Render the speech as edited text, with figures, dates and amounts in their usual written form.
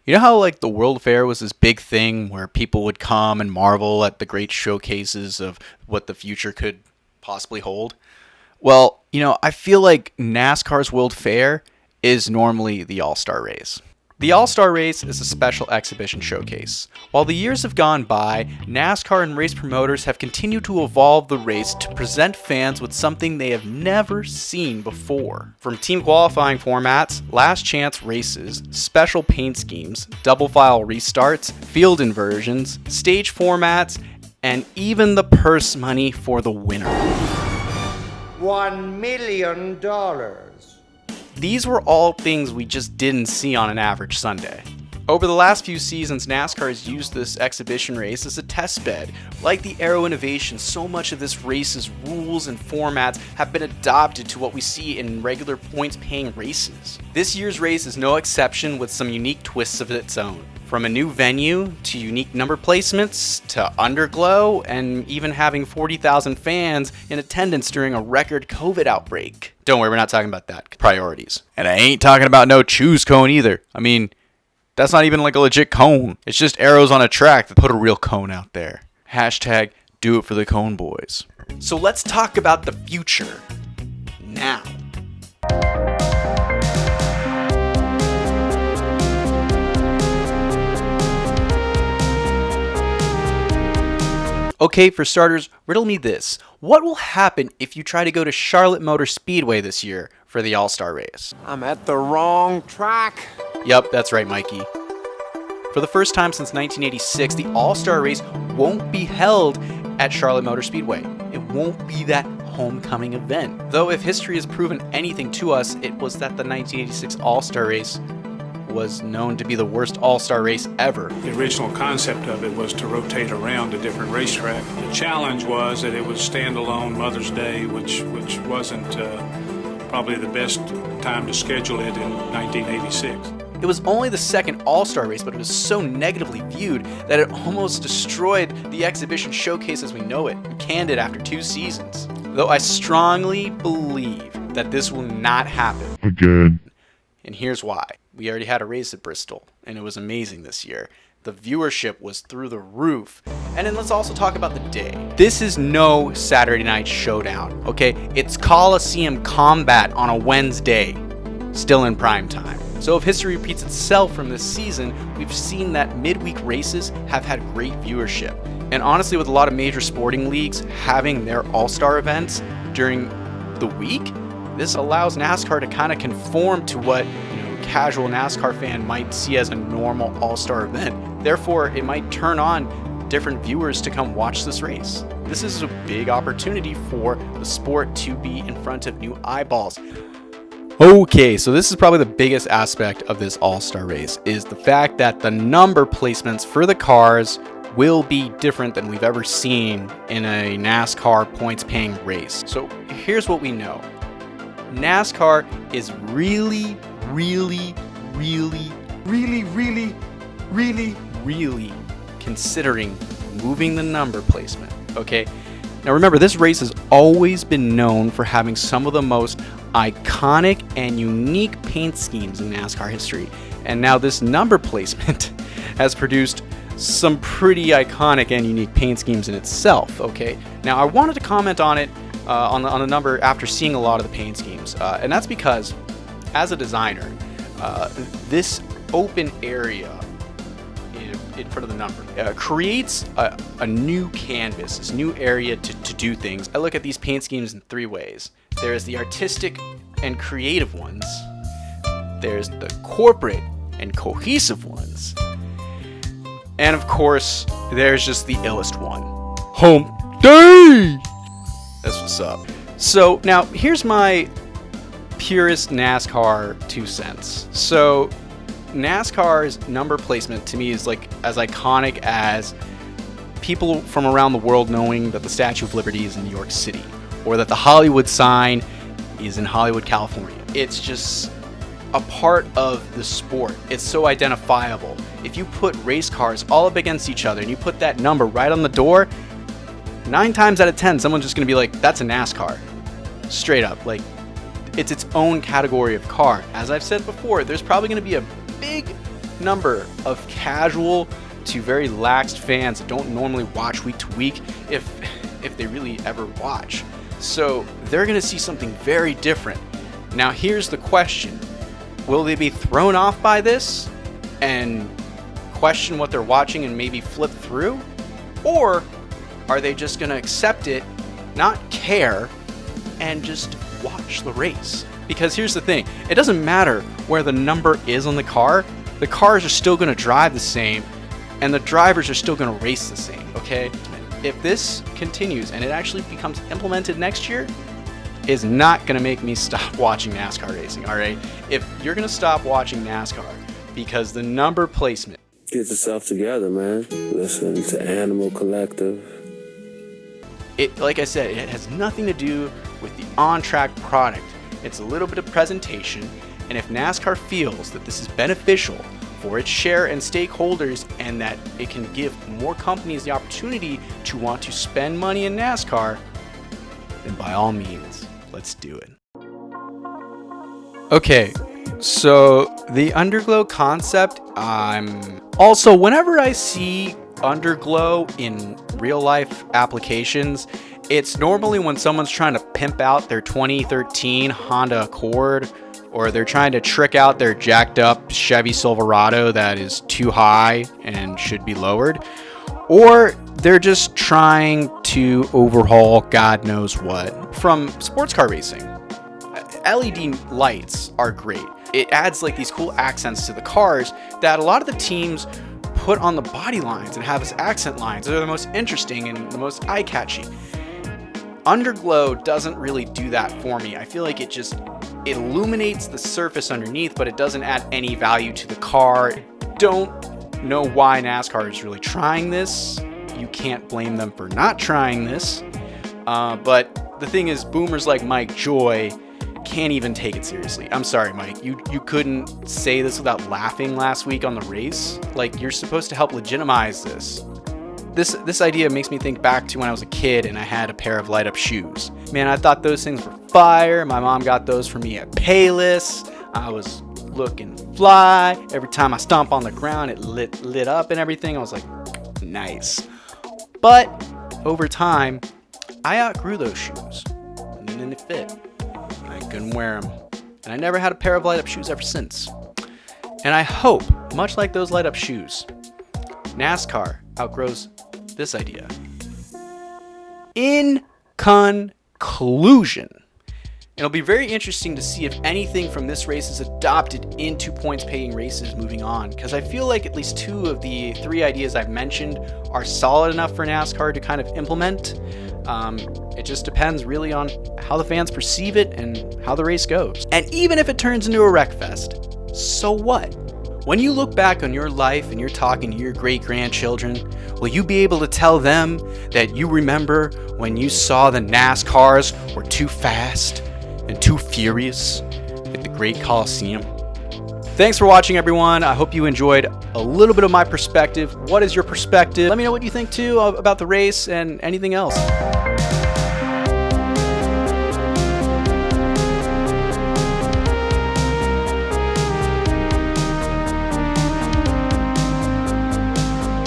You know how like the World Fair was this big thing where people would come and marvel at the great showcases of what the future could possibly hold? Well, I feel like NASCAR's World Fair is normally the All-Star Race. The All-Star Race is a special exhibition showcase. While the years have gone by, NASCAR and race promoters have continued to evolve the race to present fans with something they have never seen before. From team qualifying formats, last chance races, special paint schemes, double file restarts, field inversions, stage formats, and even the purse money for the winner. $1 million. These were all things we just didn't see on an average Sunday. Over the last few seasons, NASCAR has used this exhibition race as a test bed. Like the Aero innovation, so much of this race's rules and formats have been adopted to what we see in regular points-paying races. This year's race is no exception, with some unique twists of its own. From a new venue, to unique number placements, to Underglow, and even having 40,000 fans in attendance during a record COVID outbreak. Don't worry, we're not talking about that. Priorities. And I ain't talking about no choose cone either. I mean, that's not even like a legit cone. It's just arrows on a track that put a real cone out there. Hashtag do it for the cone boys. So let's talk about the future. Now. Okay, for starters, riddle me this. What will happen if you try to go to Charlotte Motor Speedway this year for the All-Star Race? I'm at the wrong track. Yep, that's right, Mikey. For the first time since 1986, the All-Star Race won't be held at Charlotte Motor Speedway. It won't be that homecoming event. Though if history has proven anything to us, it was that the 1986 All-Star Race was known to be the worst All-Star race ever. The original concept of it was to rotate around a different racetrack. The challenge was that it was standalone Mother's Day, which wasn't probably the best time to schedule it in 1986. It was only the second All-Star race, but it was so negatively viewed that it almost destroyed the exhibition showcase as we know it, and canned it after 2 seasons. Though I strongly believe that this will not happen again. And here's why. We already had a race at Bristol, and it was amazing this year. The viewership was through the roof. And then let's also talk about the day. This is no Saturday Night Showdown, okay? It's Coliseum Combat on a Wednesday, still in prime time. So if history repeats itself from this season, we've seen that midweek races have had great viewership. And honestly, with a lot of major sporting leagues having their all-star events during the week, this allows NASCAR to kind of conform to what casual NASCAR fan might see as a normal all-star event. Therefore, it might turn on different viewers to come watch this race. This is a big opportunity for the sport to be in front of new eyeballs. Okay, so this is probably the biggest aspect of this all-star race, is the fact that the number placements for the cars will be different than we've ever seen in a NASCAR points-paying race. So here's what we know. NASCAR is really considering moving the number placement, okay? Now remember, this race has always been known for having some of the most iconic and unique paint schemes in NASCAR history. And now this number placement has produced some pretty iconic and unique paint schemes in itself, okay? Now I wanted to comment on it, on the number after seeing a lot of the paint schemes. And that's because, as a designer, this open area in front of the number creates a new canvas, this new area to do things. I look at these paint schemes in 3 ways. There's the artistic and creative ones. There's the corporate and cohesive ones. And of course, there's just the illest one. Hump Day! That's what's up. So now, here's my purest NASCAR 2 cents. So NASCAR's number placement to me is like as iconic as people from around the world knowing that the Statue of Liberty is in New York City, or that the Hollywood sign is in Hollywood, California. It's just a part of the sport. It's so identifiable. If you put race cars all up against each other and you put that number right on the door, 9 times out of 10, someone's just gonna be like, that's a NASCAR. Straight up, like, it's its own category of car. As I've said before, there's probably gonna be a big number of casual to very laxed fans that don't normally watch week to week, if they really ever watch. So they're going to see something very different. Now here's the question. Will they be thrown off by this and question what they're watching and maybe flip through? Or are they just going to accept it, not care, and just watch the race? Because here's the thing. It doesn't matter where the number is on the car. The cars are still going to drive the same, and the drivers are still going to race the same, okay? If this continues and it actually becomes implemented next year, it's not going to make me stop watching NASCAR racing, all right? If you're going to stop watching NASCAR because the number placement... Get yourself together, man. Listen to Animal Collective. Like I said, it has nothing to do with the on-track product. It's a little bit of presentation, and if NASCAR feels that this is beneficial for its share and stakeholders and that it can give more companies the opportunity to want to spend money in NASCAR, then by all means, let's do it. Okay, so the Underglow concept, also, whenever I see Underglow in real life applications, it's normally when someone's trying to pimp out their 2013 Honda Accord, or they're trying to trick out their jacked up Chevy Silverado that is too high and should be lowered, or they're just trying to overhaul God knows what. From sports car racing, LED lights are great. It adds like these cool accents to the cars that a lot of the teams put on the body lines and have as accent lines. They're the most interesting and the most eye-catchy. Underglow doesn't really do that for me. I feel like it illuminates the surface underneath, but it doesn't add any value to the car. Don't know why NASCAR is really trying this. You can't blame them for not trying this. But the thing is, boomers like Mike Joy can't even take it seriously. I'm sorry, Mike. You couldn't say this without laughing last week on the race. Like, you're supposed to help legitimize this. This idea makes me think back to when I was a kid and I had a pair of light up shoes. Man, I thought those things were fire. My mom got those for me at Payless. I was looking fly. Every time I stomp on the ground, it lit up and everything. I was like, nice. But over time, I outgrew those shoes. And then it fit. And I couldn't wear them. And I never had a pair of light up shoes ever since. And I hope, much like those light up shoes, NASCAR outgrows this idea. In conclusion, it'll be very interesting to see if anything from this race is adopted into points paying races moving on, because I feel like at least 2 of the 3 ideas I've mentioned are solid enough for NASCAR to kind of implement. It just depends really on how the fans perceive it and how the race goes. And even if it turns into a wreck fest, so what? When you look back on your life and you're talking to your great-grandchildren, will you be able to tell them that you remember when you saw the NASCAR'S were too fast and too furious at the Great Coliseum? Thanks for watching, everyone. I hope you enjoyed a little bit of my perspective. What is your perspective? Let me know what you think, too, about the race and anything else.